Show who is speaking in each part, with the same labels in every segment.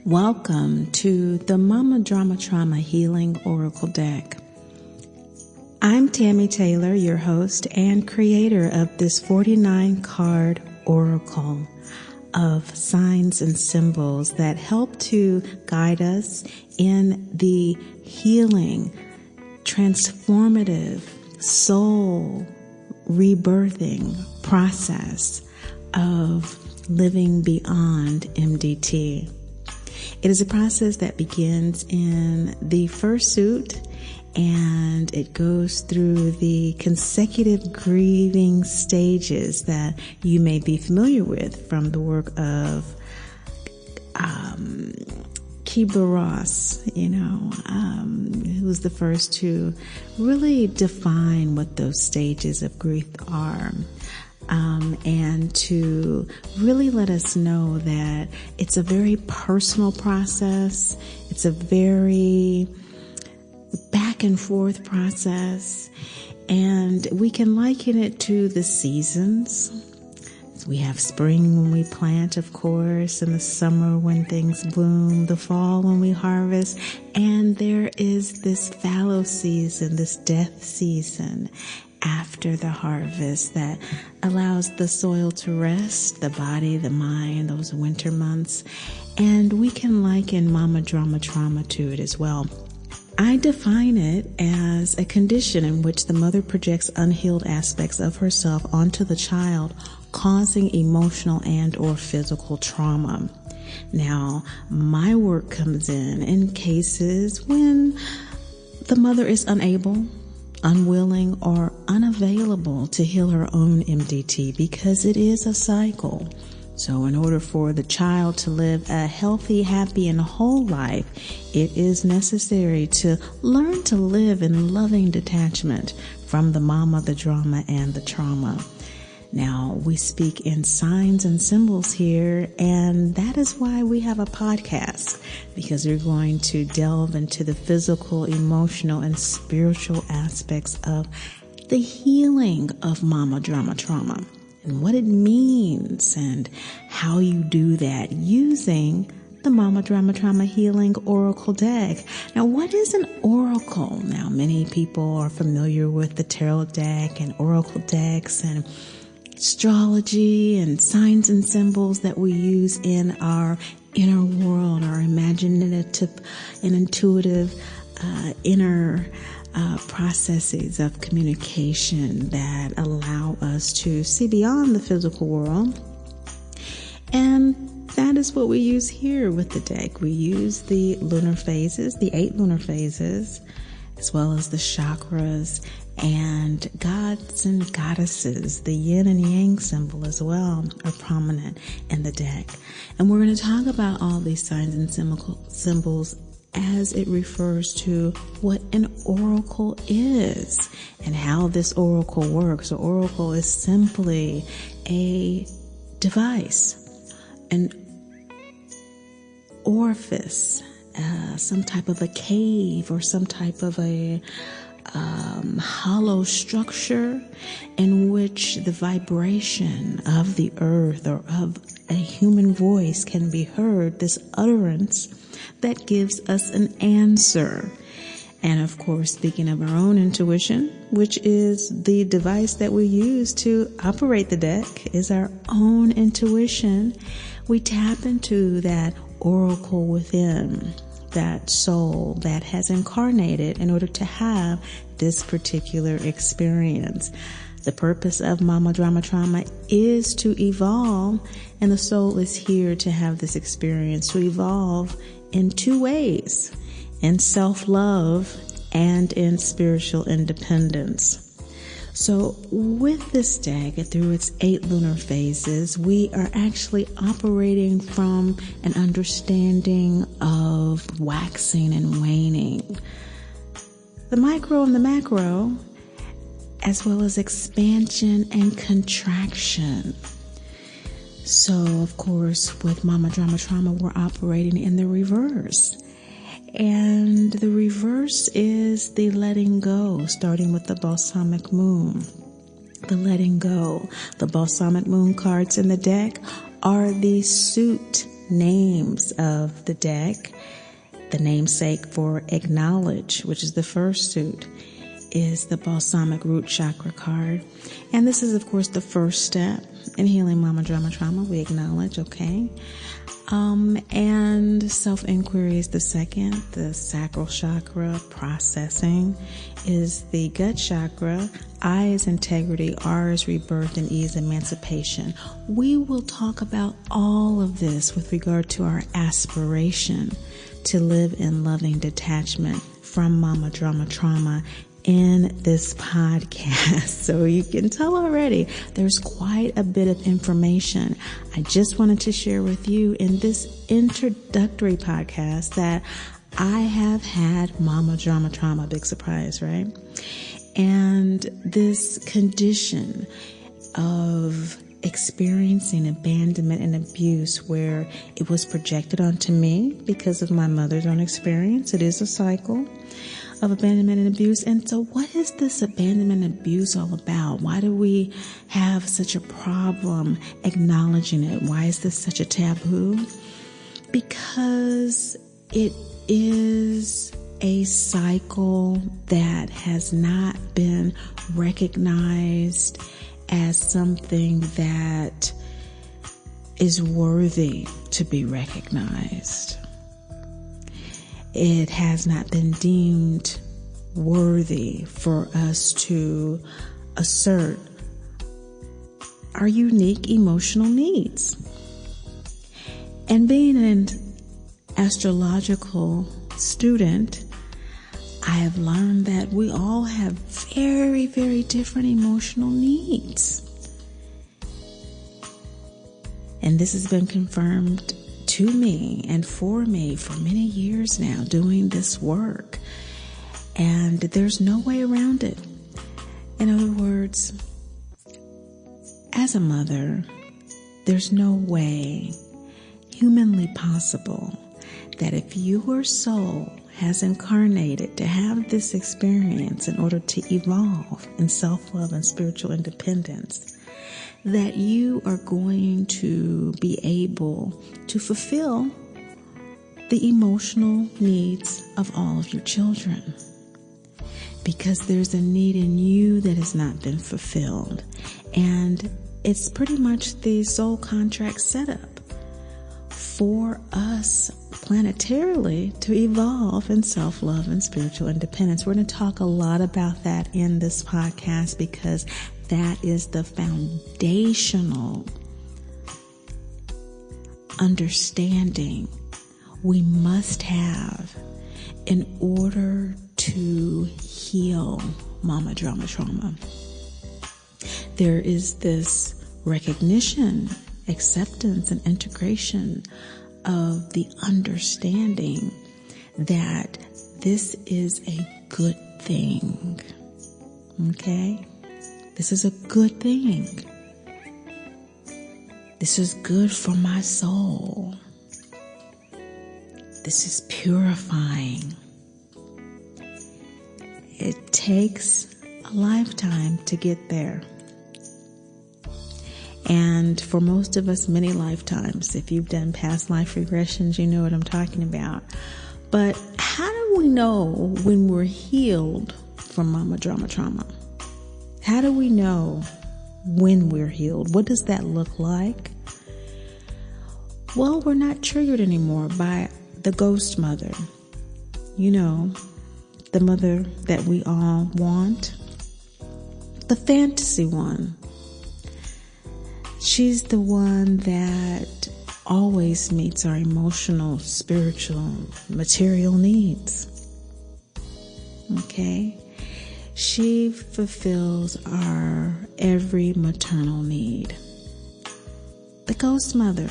Speaker 1: Welcome to the Mama Drama Trauma Healing Oracle Deck. I'm Tammy Taylor, your host and creator of this 49-card oracle of signs and symbols that help to guide us in the healing, transformative, soul rebirthing process of living beyond MDT. It is a process that begins in the fursuit and it goes through the consecutive grieving stages that you may be familiar with from the work of Kubler-Ross, who was the first to really define what those stages of grief are. And to really let us know that it's a very personal process. It's a very back and forth process. And we can liken it to the seasons. We have spring when we plant, of course, and the summer when things bloom, the fall when we harvest. And there is this fallow season, this death season after the harvest that allows the soil to rest, the body, the mind, those winter months. And we can liken Mama Drama Trauma to it as well. I define it as a condition in which the mother projects unhealed aspects of herself onto the child, causing emotional and or physical trauma. Now, my work comes in cases when the mother is unable, unwilling, or unavailable to heal her own MDT because it is a cycle. So in order for the child to live a healthy, happy, and whole life, it is necessary to learn to live in loving detachment from the mama, the drama, and the trauma. Now, we speak in signs and symbols here, and that is why we have a podcast, because we're going to delve into the physical, emotional, and spiritual aspects of the healing of Mama Drama Trauma and what it means and how you do that using the Mama Drama Trauma Healing Oracle Deck. Now, what is an oracle? Now, many people are familiar with the tarot deck and oracle decks and astrology and signs and symbols that we use in our inner world, our imaginative and intuitive inner processes of communication that allow us to see beyond the physical world. And that is what we use here with the deck. We use the lunar phases, the 8 lunar phases, as well as the chakras and gods and goddesses. The yin and yang symbol as well are prominent in the deck. And we're going to talk about all these signs and symbols as it refers to what an oracle is and how this oracle works. An oracle is simply a device, an orifice, some type of a cave or some type of a hollow structure in which the vibration of the earth or of a human voice can be heard, this utterance that gives us an answer. And of course, speaking of our own intuition, which is the device that we use to operate the deck, is our own intuition. We tap into that oracle within, that soul that has incarnated in order to have this particular experience. The purpose of Mama Drama Trauma is to evolve, and the soul is here to have this experience, to evolve in 2 ways, in self-love and in spiritual independence. So with this deck, through its 8 lunar phases, we are actually operating from an understanding of waxing and waning, the micro and the macro, as well as expansion and contraction. So, of course, with Mama Drama Trauma, we're operating in the reverse. And the reverse is the letting go, starting with the balsamic moon. The letting go. The balsamic moon cards in the deck are the suit names of the deck. The namesake for acknowledge, which is the first suit, is the balsamic root chakra card. And this is, of course, the first step in healing mama drama trauma. We acknowledge, okay? And self-inquiry is the second. The sacral chakra, processing, is the gut chakra. I is integrity, R is rebirth, and E is emancipation. We will talk about all of this with regard to our aspiration to live in loving detachment from mama drama trauma in this podcast. So you can tell already there's quite a bit of information. I just wanted to share with you in this introductory podcast that I have had mama drama trauma, big surprise, right? And this condition of experiencing abandonment and abuse where it was projected onto me because of my mother's own experience. It is a cycle of abandonment and abuse. And so what is this abandonment and abuse all about? Why do we have such a problem acknowledging it? Why is this such a taboo? Because it is a cycle that has not been recognized as something that is worthy to be recognized. It has not been deemed worthy for us to assert our unique emotional needs. And being an astrological student, I have learned that we all have very, very different emotional needs. And this has been confirmed to me and for me for many years now doing this work. And there's no way around it. In other words, as a mother, there's no way humanly possible that if your soul has incarnated to have this experience in order to evolve in self-love and spiritual independence, that you are going to be able to fulfill the emotional needs of all of your children. Because there's a need in you that has not been fulfilled. And it's pretty much the soul contract setup for us planetarily to evolve in self-love and spiritual independence. We're going to talk a lot about that in this podcast because that is the foundational understanding we must have in order to heal mama drama trauma. There is this recognition, acceptance, and integration of the understanding that this is a good thing. Okay? This is a good thing. This is good for my soul. This is purifying. It takes a lifetime to get there. And for most of us, many lifetimes. If you've done past life regressions, you know what I'm talking about. But how do we know when we're healed from mama drama trauma? How do we know when we're healed? What does that look like? Well, we're not triggered anymore by the ghost mother. You know, the mother that we all want. The fantasy one. She's the one that always meets our emotional, spiritual, material needs. Okay? She fulfills our every maternal need. The ghost mother.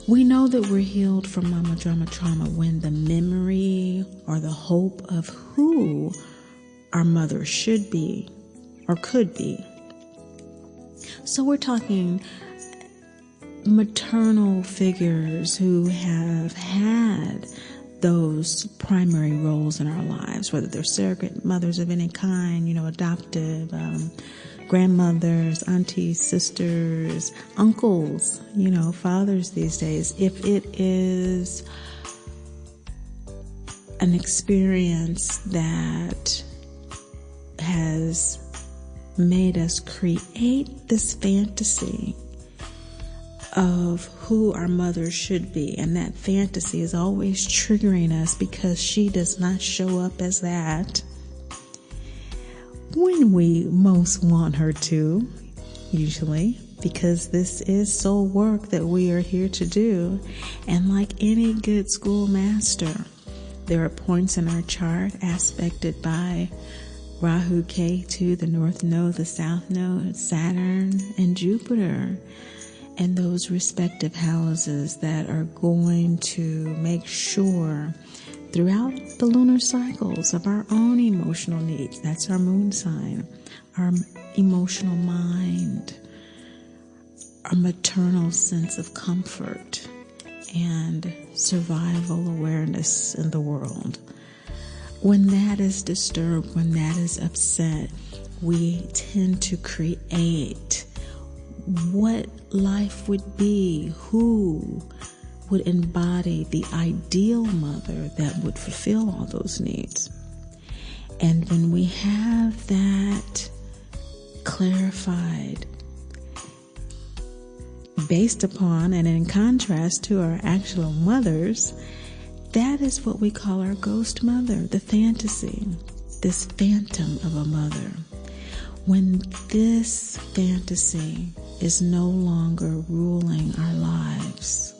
Speaker 1: We know that we're healed from mama drama trauma when the memory or the hope of who our mother should be or could be. So we're talking maternal figures who have had those primary roles in our lives, whether they're surrogate mothers of any kind, you know, adoptive, grandmothers, aunties, sisters, uncles, fathers these days, if it is an experience that has made us create this fantasy of who our mother should be, and that fantasy is always triggering us because she does not show up as that when we most want her to, usually, because this is soul work that we are here to do. And like any good schoolmaster, there are points in our chart aspected by Rahu, Ketu, the North Node, the South Node, Saturn, and Jupiter, and those respective houses that are going to make sure throughout the lunar cycles of our own emotional needs. That's our moon sign, our emotional mind, our maternal sense of comfort and survival awareness in the world. When that is disturbed, when that is upset, we tend to create what life would be, who would embody the ideal mother that would fulfill all those needs. And when we have that clarified based upon and in contrast to our actual mothers, that is what we call our ghost mother, the fantasy, this phantom of a mother. When this fantasy is no longer ruling our lives,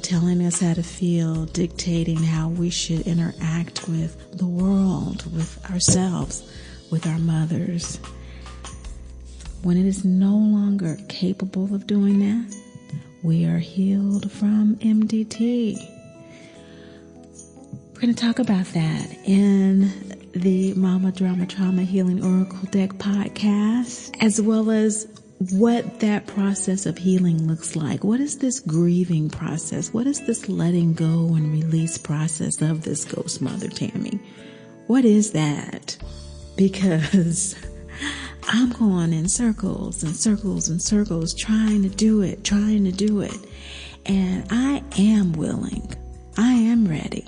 Speaker 1: telling us how to feel, dictating how we should interact with the world, with ourselves, with our mothers. When it is no longer capable of doing that, we are healed from MDT. We're going to talk about that in the Mama Drama Trauma Healing Oracle Deck podcast, as well as what that process of healing looks like. What is this grieving process? What is this letting go and release process of this ghost mother, Tammy? What is that? Because I'm going in circles and circles and circles trying to do it. And I am willing. I am ready.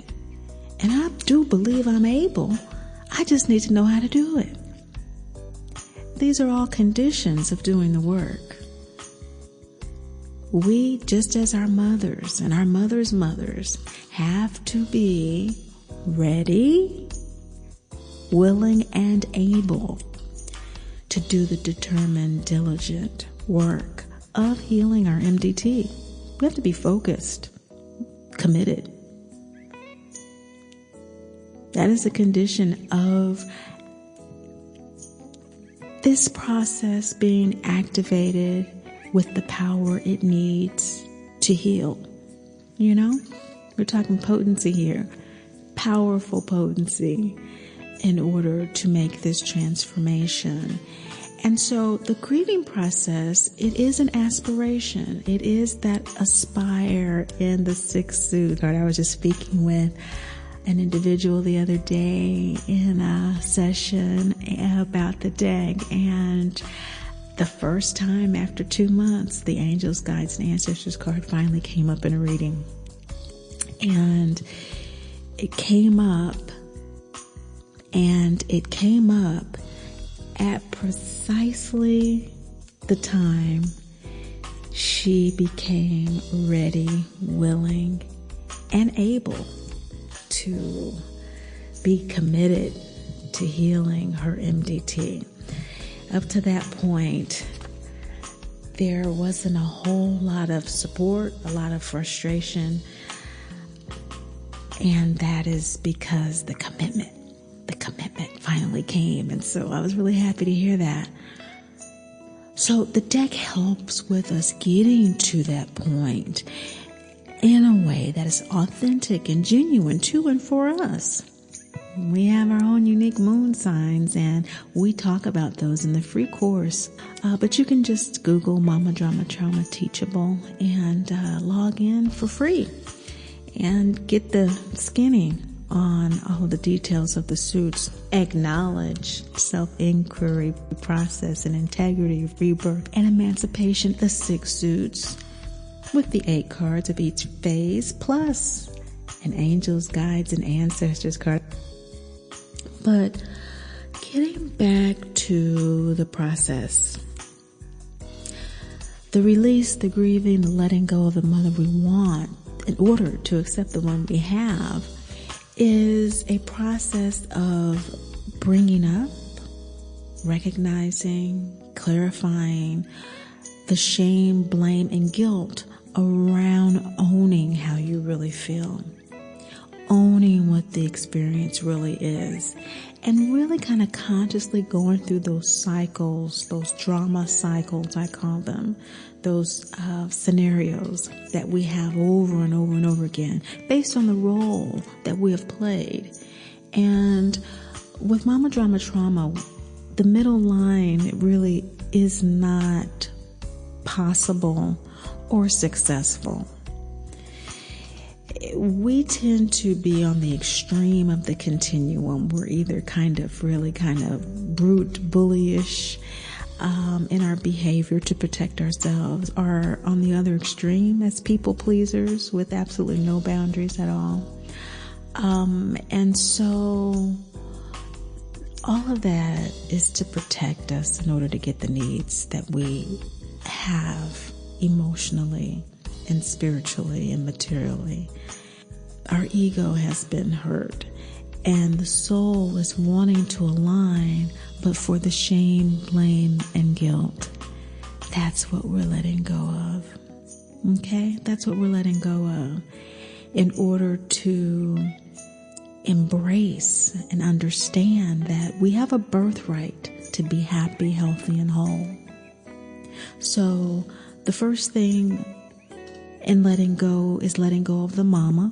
Speaker 1: And I do believe I'm able. I just need to know how to do it. These are all conditions of doing the work. We, just as our mothers and our mothers' mothers, have to be ready, willing, and able to do the determined, diligent work of healing our MDT. We have to be focused, committed. That is a condition of this process being activated with the power it needs to heal. We're talking potency here, powerful potency in order to make this transformation. And so the grieving process, it is an aspiration. It is that aspire in the sixth suit. I was just speaking with an individual the other day in a session about the deck, and the first time after 2 months, the Angels, Guides, and Ancestors card finally came up in a reading. And it came up at precisely the time she became ready, willing, and able to be committed to healing her MDT. Up to that point, there wasn't a whole lot of support, a lot of frustration, and that is because the commitment finally came. And so I was really happy to hear that. So the deck helps with us getting to that point in a way that is authentic and genuine to and for us. We have our own unique moon signs, and we talk about those in the free course. But you can just Google Mama Drama Trauma Teachable and log in for free and get the skinny on all the details of the suits, acknowledge self-inquiry, process, and integrity, rebirth, and emancipation, the 6 suits, with the 8 cards of each phase, plus an angels, guides, and ancestors card. But getting back to the process, the release, the grieving, the letting go of the mother we want in order to accept the one we have is a process of bringing up, recognizing, clarifying the shame, blame, and guilt around owning how you really feel, owning what the experience really is, and really kind of consciously going through those cycles, those drama cycles, I call them, those scenarios that we have over and over and over again based on the role that we have played. And with Mama Drama Trauma, the middle line really is not possible or successful. We tend to be on the extreme of the continuum. We're either really brute, bullyish in our behavior to protect ourselves, or on the other extreme as people pleasers with absolutely no boundaries at all. And so all of that is to protect us in order to get the needs that we have emotionally and spiritually and materially. Our ego has been hurt, and the soul is wanting to align, but for the shame, blame, and guilt. That's what we're letting go of. Okay? That's what we're letting go of in order to embrace and understand that we have a birthright to be happy, healthy, and whole. So the first thing in letting go is letting go of the mama,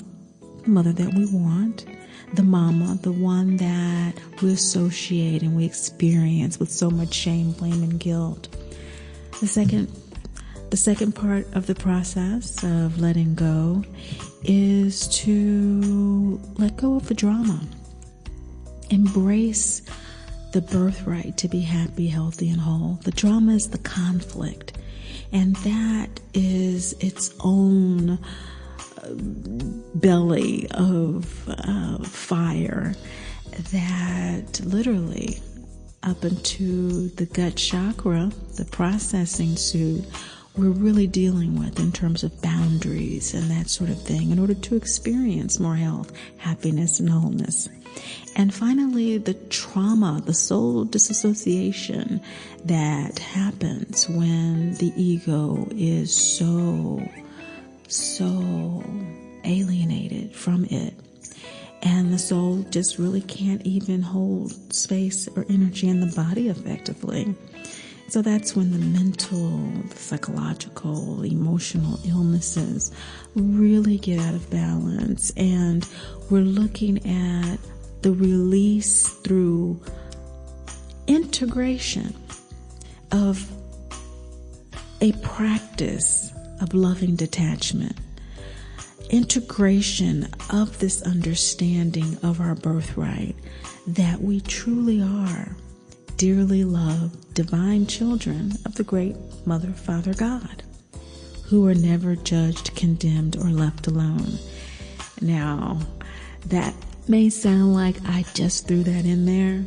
Speaker 1: the mother that we want, the mama, the one that we associate and we experience with so much shame, blame, and guilt. The second part of the process of letting go is to let go of the drama. Embrace the birthright to be happy, healthy, and whole. The drama is the conflict, and that is its own belly of fire that literally up into the gut chakra, the processing suit, we're really dealing with in terms of boundaries and that sort of thing in order to experience more health, happiness, and wholeness. And finally, the trauma, the soul disassociation that happens when the ego is so alienated from it. And the soul just really can't even hold space or energy in the body effectively. So that's when the mental, the psychological, emotional illnesses really get out of balance. And we're looking at the release through integration of a practice of loving detachment, integration of this understanding of our birthright that we truly are dearly loved, divine children of the great Mother, Father, God, who are never judged, condemned, or left alone. Now, that may sound like I just threw that in there,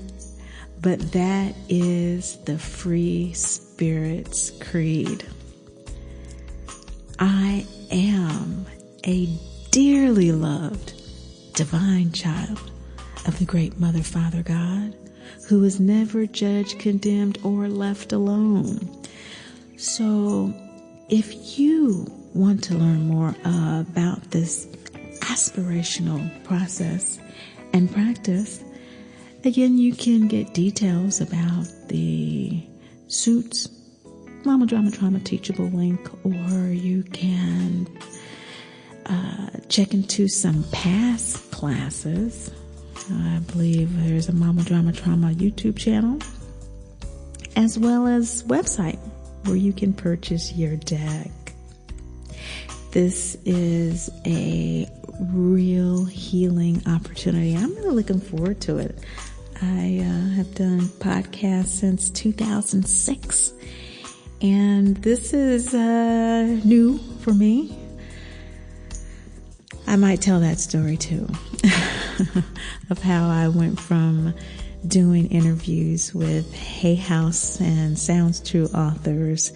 Speaker 1: but that is the Free Spirit's creed. I am a dearly loved divine child of the great Mother, Father, God, who is never judged, condemned, or left alone. So if you want to learn more about this aspirational process and practice, again, you can get details about the suits, Mama Drama Trauma Teachable link, or you can check into some past classes. I believe there's a Mama Drama Trauma YouTube channel, as well as website where you can purchase your deck. This is a real healing opportunity. I'm really looking forward to it. I have done podcasts since 2006, and this is new for me. I might tell that story too, of how I went from doing interviews with Hay House and Sounds True authors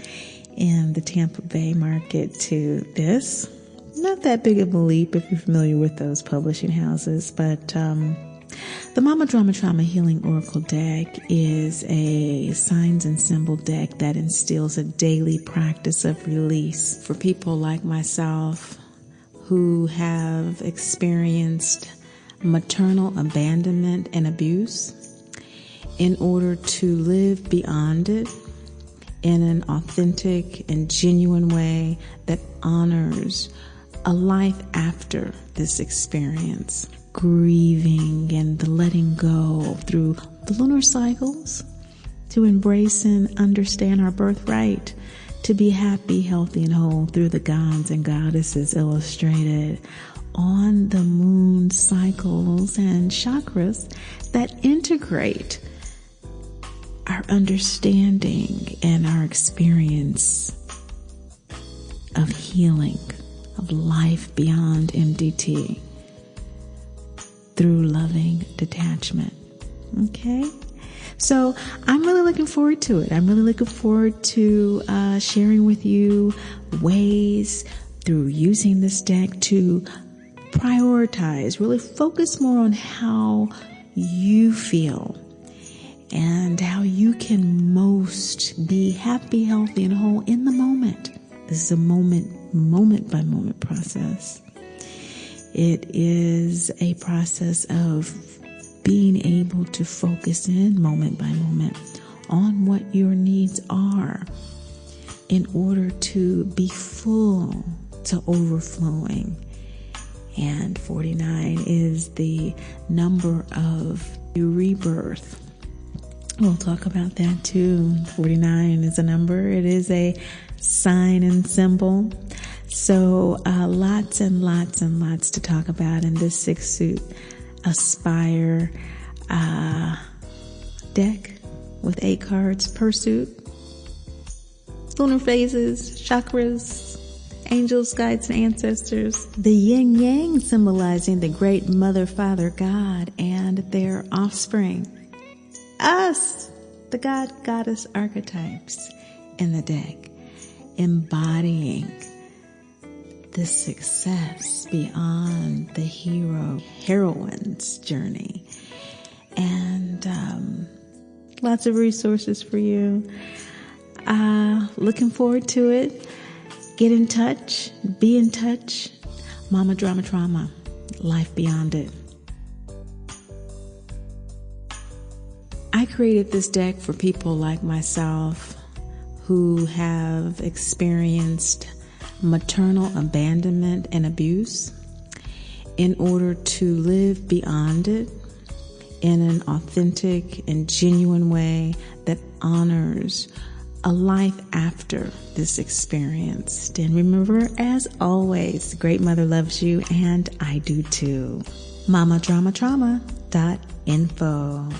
Speaker 1: in the Tampa Bay market to this. Not that big of a leap if you're familiar with those publishing houses, but the Mama Drama Trauma Healing Oracle deck is a signs and symbol deck that instills a daily practice of release for people like myself who have experienced maternal abandonment and abuse, in order to live beyond it in an authentic and genuine way that honors a life after this experience. Grieving and the letting go through the lunar cycles, to embrace and understand our birthright, to be happy, healthy, and whole through the gods and goddesses illustrated on the moon cycles and chakras that integrate our understanding and our experience of healing, of life beyond MDT through loving detachment. Okay? So I'm really looking forward to it. I'm really looking forward to sharing with you ways through using this deck to prioritize, really focus more on how you feel and how you can most be happy, healthy, and whole in the moment. This is a moment by moment process. It is a process of being able to focus in moment by moment on what your needs are in order to be full to overflowing. And 49 is the number of rebirth. We'll talk about that too. 49 is a number. It is a sign and symbol. So lots and lots and lots to talk about in this 6-suit Aspire deck with 8 cards per suit. Lunar phases, chakras, angels, guides, and ancestors. The yin yang symbolizing the great mother, father, God, and their offspring. Us, the God, goddess archetypes in the deck, embodying the success beyond the heroine's journey. And lots of resources for you. Looking forward to it. Get in touch. Be in touch. Mama Drama Trauma. Life beyond it. I created this deck for people like myself who have experienced maternal abandonment and abuse, in order to live beyond it in an authentic and genuine way that honors a life after this experience. And remember, as always, Great Mother loves you, and I do too. MamaDramaTrauma.info